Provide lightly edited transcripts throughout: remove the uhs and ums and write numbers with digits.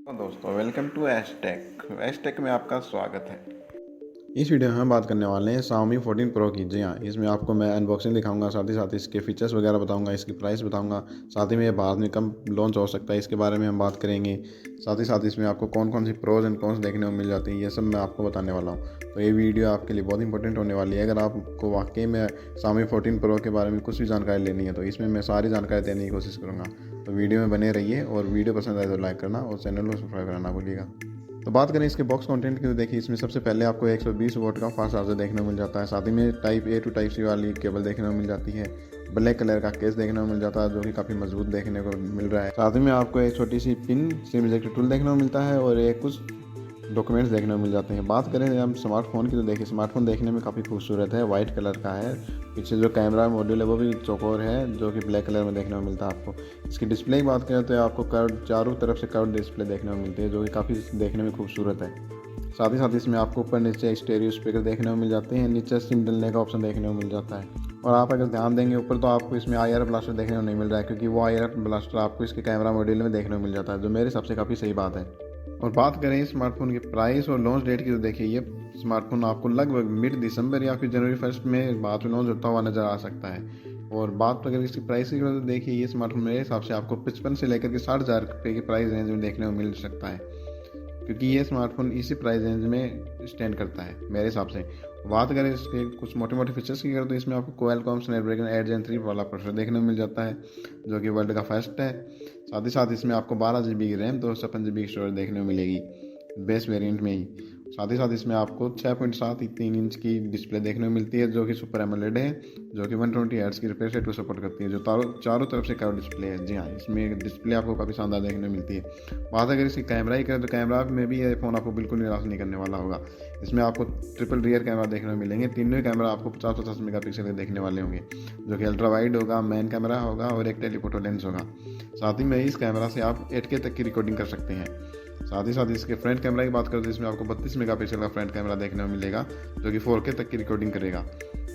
दोस्तों welcome to एशटेक में आपका स्वागत है। इस वीडियो में हम बात करने वाले हैं Xiaomi 14 Pro की। जी हाँ, इसमें आपको मैं अनबॉक्सिंग दिखाऊंगा, साथ ही साथ इसके फीचर्स वगैरह बताऊंगा, इसकी प्राइस बताऊंगा, साथ ही में ये भारत में कब लॉन्च हो सकता है इसके बारे में हम बात करेंगे। साथ ही साथ इसमें आपको कौन कौन सी प्रोज एंड कॉन्स देखने को मिल जाती हैं, ये सब मैं आपको बताने वाला हूँ। तो ये वीडियो आपके लिए बहुत इंपॉर्टेंट होने वाली है। अगर आपको वाकई में Xiaomi 14 Pro के बारे में कुछ भी जानकारी लेनी है तो इसमें मैं सारी जानकारी देने की कोशिश करूँगा। तो वीडियो में बने रहिए और वीडियो पसंद आए तो लाइक करना और चैनल को सब्सक्राइब करना ना भूलिएगा। तो बात करें इसके बॉक्स कंटेंट की तो देखिए, इसमें सबसे पहले आपको 120 वोट का फास्ट चार्जर देखने को मिल जाता है। साथ ही में type A to type C वाली केबल देखने को मिल जाती है। ब्लैक कलर का केस देखने को मिल जाता है जो कि काफ़ी मजबूत देखने को मिल रहा है। साथ ही में आपको एक छोटी C pin SIM ejector tool देखने को मिलता है और एक कुछ डॉक्यूमेंट्स देखने को मिल जाते हैं। बात करें हम स्मार्टफोन की तो देखिए, स्मार्टफोन देखने में काफ़ी खूबसूरत है, वाइट कलर का है। पीछे जो कैमरा मॉड्यूल है वो भी चौकोर है जो कि ब्लैक कलर में देखने को मिलता है आपको। इसकी डिस्प्ले की बात करें तो आपको कर्व चारों तरफ से कर्व डिस्प्ले देखने को मिलती है जो कि काफ़ी देखने में खूबसूरत है। साथ ही साथ इसमें आपको ऊपर नीचे स्टेरियो स्पीकर देखने को मिल जाते हैं, नीचे सिम डलने का ऑप्शन देखने को मिल जाता है। और आप अगर ध्यान देंगे ऊपर तो आपको इसमें IR ब्लास्टर देखने को नहीं मिल रहा है, क्योंकि वो IR ब्लास्टर आपको इसके कैमरा मॉड्यूल में देखने को मिल जाता है, जो मेरे हिसाब से काफ़ी सही बात है। और बात करें स्मार्टफोन की प्राइस और लॉन्च डेट की तो देखिए, ये स्मार्टफोन आपको लगभग मिड दिसंबर या फिर जनवरी 1 में बाद में लॉन्च होता हुआ नज़र आ सकता है। और बात अगर इसकी प्राइस की तो देखिए, ये स्मार्टफोन मेरे हिसाब से आपको 55 से लेकर के 60,000 रुपये की प्राइस रेंज में देखने को मिल सकता है, क्योंकि ये स्मार्टफोन इसी प्राइस रेंज में स्टैंड करता है मेरे हिसाब से। बात करें इसके कुछ मोटे मोटे फीचर्स की तो इसमें आपको Qualcomm स्नैपड्रैगन 8 Gen 3 वाला प्रोसेसर देखने को मिल जाता है जो कि वर्ल्ड का फर्स्ट है। साथ ही साथ इसमें आपको 12 GB की रैम 256 GB की स्टोरेज देखने को मिलेगी बेस वेरिएंट में ही। साथ ही साथ इसमें आपको 6.73 इंच की डिस्प्ले देखने को मिलती है जो कि सुपर एमोलेड है, जो कि 120 हर्ट्ज की रिफ्रेश रेट को सपोर्ट करती है, जो चारों तरफ से कर्व डिस्प्ले है। जी हाँ, इसमें डिस्प्ले आपको काफ़ी शानदार देखने को मिलती है। बात अगर इसकी कैमरा ही करें तो कैमरा में भी ये फ़ोन आपको बिल्कुल निराश नहीं करने वाला होगा। इसमें आपको ट्रिपल रियर कैमरा देखने को मिलेंगे, तीनों कैमरा आपको 50-50 मेगापिक्सल के देखने वाले होंगे, जो कि अल्ट्रा वाइड होगा, मेन कैमरा होगा और एक टेलीफोटो लेंस होगा। साथ ही में इस कैमरा से आप 8K तक की रिकॉर्डिंग कर सकते हैं। साथ ही साथ इसके फ्रंट कैमरा की बात करें तो इसमें आपको 32 मेगापिक्सल का फ्रंट कैमरा देखने को मिलेगा जो कि 4K तक की रिकॉर्डिंग करेगा।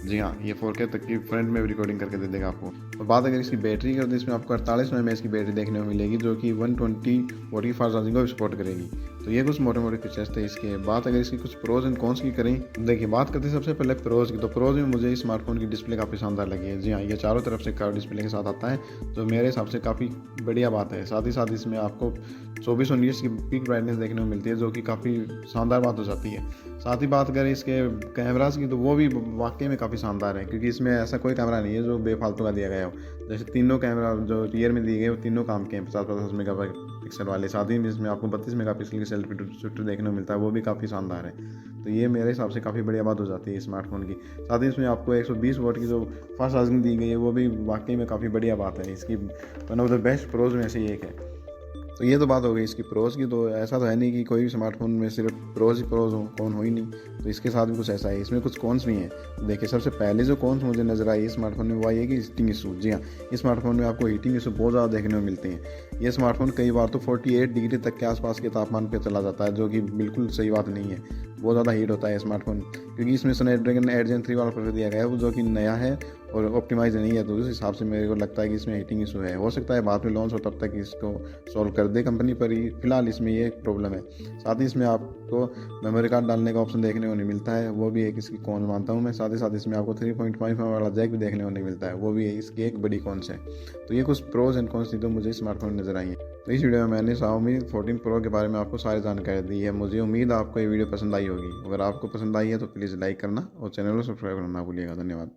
जी हाँ, ये 4K तक की फ्रंट में भी रिकॉर्डिंग करके दे देगा आपको। और बात अगर इसकी बैटरी करें तो इसमें आपको 48 mAh की बैटरी देखने को मिलेगी जो कि 120 वोट की फास्ट चार्जिंग को सपोर्ट करेगी। तो ये कुछ मोटे मोटे फीचर्स थे इसके। बात अगर इसकी कुछ प्रोज एंड कॉन्स की करें, देखिए बात करते हैं सबसे पहले प्रोज की। तो प्रोज में मुझे स्मार्टफोन की डिस्प्ले काफ़ी शानदार लगी है। जी हाँ, ये चारों तरफ से कर्व डिस्प्ले के साथ आता है जो मेरे हिसाब से काफ़ी बढ़िया बात है। साथ ही साथ इसमें आपको 2400 निट्स की पीक ब्राइटनेस देखने को मिलती है जो कि काफ़ी शानदार बात हो जाती है। साथ ही बात करें इसके कैमरास की तो वो भी वाकई में काफ़ी शानदार है, क्योंकि इसमें ऐसा कोई कैमरा नहीं है जो बेफालतू का दिया गया हो। जैसे तीनों कैमरा जो रियर में दिए गए वो तीनों काम के हैं 50-50 मेगापिक्सल वाले। साथ ही में इसमें आपको 32 मेगापिक्सल की सेल्फी शूटर देखने को मिलता है, वो भी काफ़ी शानदार है। तो ये मेरे हिसाब से काफ़ी बढ़िया बात हो जाती है स्मार्टफोन की। साथ ही इसमें आपको 120 वोट की जो फास्ट चार्जिंग दी गई है वो भी वाकई में काफ़ी बढ़िया बात है। इसकी one of the best pros में से एक है। तो ये तो बात हो गई इसकी प्रोज की। तो ऐसा तो है नहीं कि कोई भी स्मार्टफोन में सिर्फ प्रोज ही प्रोज हो, कौन हो ही नहीं। तो इसके साथ भी कुछ ऐसा है, इसमें कुछ कॉन्स भी हैं। तो देखिए, सबसे पहले जो कॉन्स मुझे नजर आई स्मार्टफोन में वो आई है कि हीटिंग इशू। जी हाँ, इस स्मार्टफोन में आपको हीटिंग इशू बहुत ज़्यादा देखने को मिलते हैं। ये स्मार्टफोन कई बार तो 48 डिग्री तक के आसपास के तापमान पर चला जाता है, जो कि बिल्कुल सही बात नहीं है। बहुत ज़्यादा हीट होता है स्मार्टफोन, क्योंकि इसमें स्नैपड्रैगन 8 Gen 3 वाला प्रोसेसर दिया गया है वो जो कि नया है और ऑप्टिमाइज नहीं है। तो उस हिसाब से मेरे को लगता है कि इसमें हीटिंग इशू है। हो सकता है बाद में लॉन्च हो तब तक इसको सॉल्व कर दे कंपनी, पर ही फिलहाल इसमें ये प्रॉब्लम है। साथ ही इसमें आपको मेमोरी कार्ड डालने का ऑप्शन देखने को नहीं मिलता है, वो भी एक इसकी कॉन मानता हूँ मैं। साथ ही साथ इसमें आपको 3.5 वाला जैक भी देखने को नहीं मिलता है, वो भी इसकी एक बड़ी कॉन्स है। तो ये कुछ प्रोज एंड कॉन्स थी तो मुझे स्मार्टफोन नजर आई है। तो इस वीडियो में मैंने Xiaomi 14 Pro के बारे में आपको सारी जानकारी दी है। मुझे उम्मीद है आपको ये वीडियो पसंद आई होगी। अगर आपको पसंद आई है तो प्लीज़ लाइक करना और चैनल को सब्सक्राइब करना ना भूलिएगा। धन्यवाद।